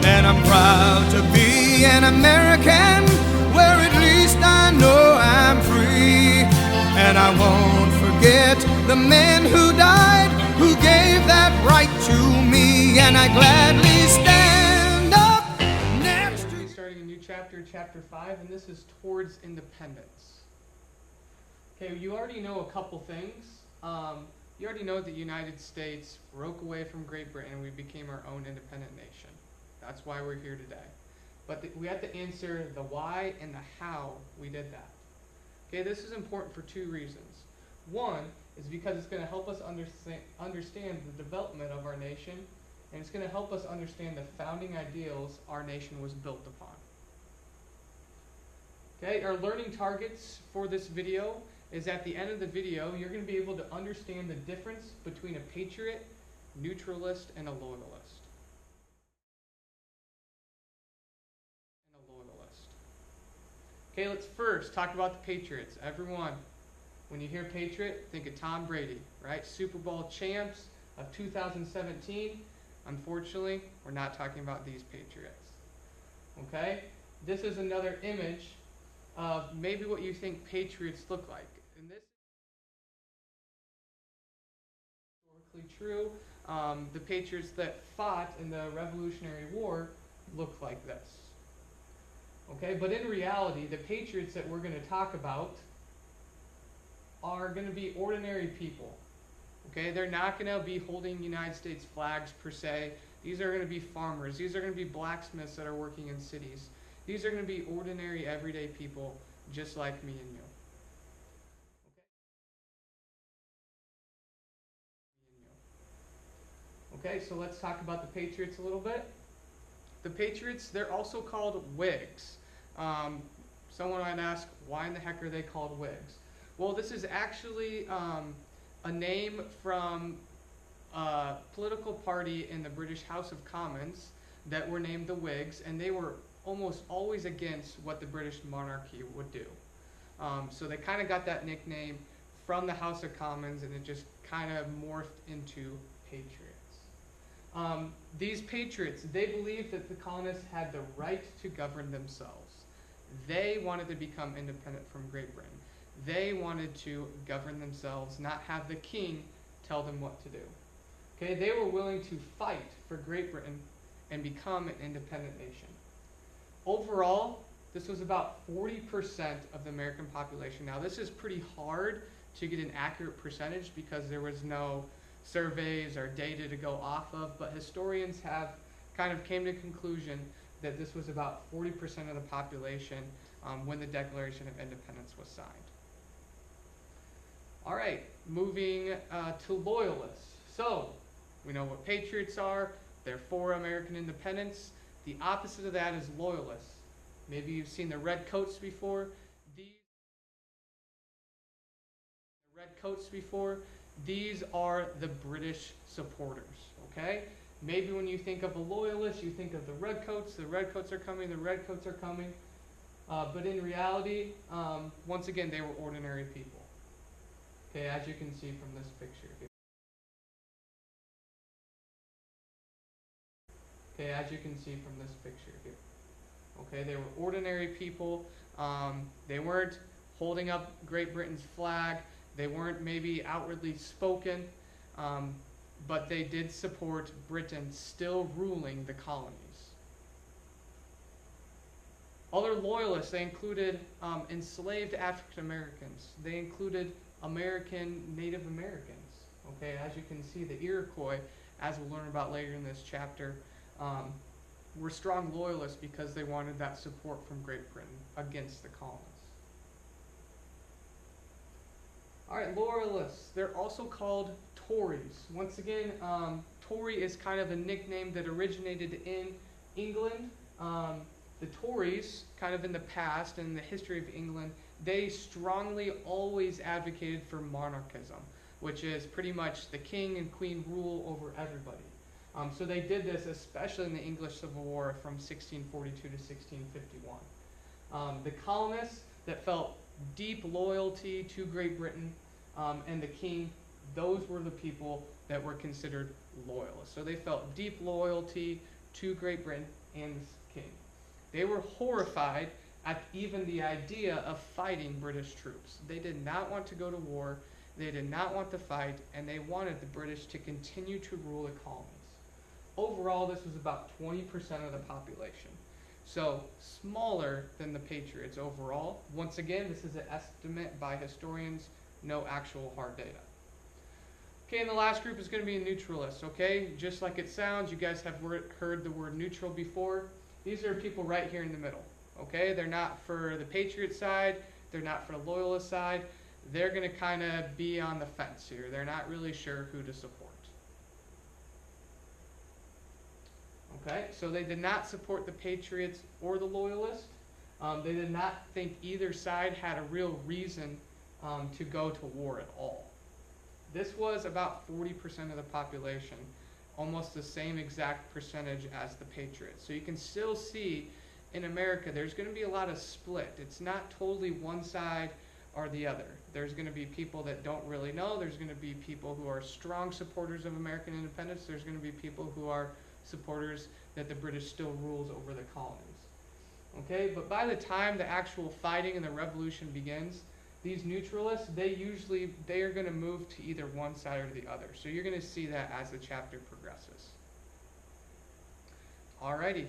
And I'm proud to be an American, where at least I know I'm free. And I won't forget the men who died, who gave that right to me. And I gladly stand up next to... Starting a new chapter, chapter 5, and this is towards independence. Okay, you already know a couple things. You already know that the United States broke away from Great Britain and we became our own independent nation. That's why we're here today. But we have to answer the why and the how we did that. Okay, this is important for two reasons. One is because it's going to help us understand the development of our nation, and it's going to help us understand the founding ideals our nation was built upon. Okay, our learning targets for this video is at the end of the video, you're going to be able to understand the difference between a patriot, neutralist, and a loyalist. Okay, let's first talk about the Patriots. Everyone, when you hear Patriot, think of Tom Brady, right? Super Bowl champs of 2017. Unfortunately, we're not talking about these Patriots. Okay? This is another image of maybe what you think Patriots look like. And this is historically true. The Patriots that fought in the Revolutionary War looked like this. Okay, but in reality, the Patriots that we're going to talk about are going to be ordinary people. Okay, they're not going to be holding United States flags per se. These are going to be farmers. These are going to be blacksmiths that are working in cities. These are going to be ordinary, everyday people, just like me and you. Okay, so let's talk about the Patriots a little bit. The Patriots, they're also called Whigs. Someone might ask, why in the heck are they called Whigs? Well, this is actually a name from a political party in the British House of Commons that were named the Whigs, and they were almost always against what the British monarchy would do. So they kind of got that nickname from the House of Commons, and it just kind of morphed into Patriots. These Patriots, they believed that the colonists had the right to govern themselves. They wanted to become independent from Great Britain. They wanted to govern themselves, not have the king tell them what to do. Okay, they were willing to fight for Great Britain and become an independent nation. Overall, this was about 40% of the American population. Now, this is pretty hard to get an accurate percentage because there was no surveys or data to go off of, but historians have kind of came to the conclusion that this was about 40% of the population when the Declaration of Independence was signed. All right, moving to Loyalists. So, we know what Patriots are. They're for American independence. The opposite of that is Loyalists. Maybe you've seen the red coats before. These are the British supporters, okay? Maybe when you think of a loyalist, you think of the redcoats. The redcoats are coming, the redcoats are coming. But in reality, once again, they were ordinary people. Okay, as you can see from this picture here. Okay, they were ordinary people. They weren't holding up Great Britain's flag. They weren't maybe outwardly spoken, but they did support Britain still ruling the colonies. Other loyalists, they included enslaved African Americans. They included American Native Americans. Okay, as you can see, the Iroquois, as we'll learn about later in this chapter, were strong loyalists because they wanted that support from Great Britain against the colonists. All right, Loyalists, they're also called Tories. Once again, Tory is kind of a nickname that originated in England. The Tories, kind of in the past, in the history of England, they strongly always advocated for monarchism, which is pretty much the king and queen rule over everybody. So they did this especially in the English Civil War from 1642 to 1651. The colonists that felt deep loyalty to Great Britain and the king, those were the people that were considered loyalists. So they felt deep loyalty to Great Britain and the king. They were horrified at even the idea of fighting British troops. They did not want to go to war, they did not want to fight, and they wanted the British to continue to rule the colonies. Overall, this was about 20% of the population. So, smaller than the Patriots overall. Once again, this is an estimate by historians, no actual hard data. Okay, and the last group is going to be neutralists, okay? Just like it sounds, you guys have heard the word neutral before. These are people right here in the middle, okay? They're not for the Patriot side, they're not for the Loyalist side. They're going to kind of be on the fence here. They're not really sure who to support. Okay, so they did not support the Patriots or the Loyalists. They did not think either side had a real reason to go to war at all. This was about 40% of the population, almost the same exact percentage as the Patriots. So you can still see in America there's going to be a lot of split. It's not totally one side or the other. There's going to be people that don't really know. There's going to be people who are strong supporters of American independence. There's going to be people who are supporters that the British still rules over the colonies. Okay, but by the time the actual fighting and the revolution begins, these neutralists, they are going to move to either one side or the other. So you're going to see that as the chapter progresses. Alrighty.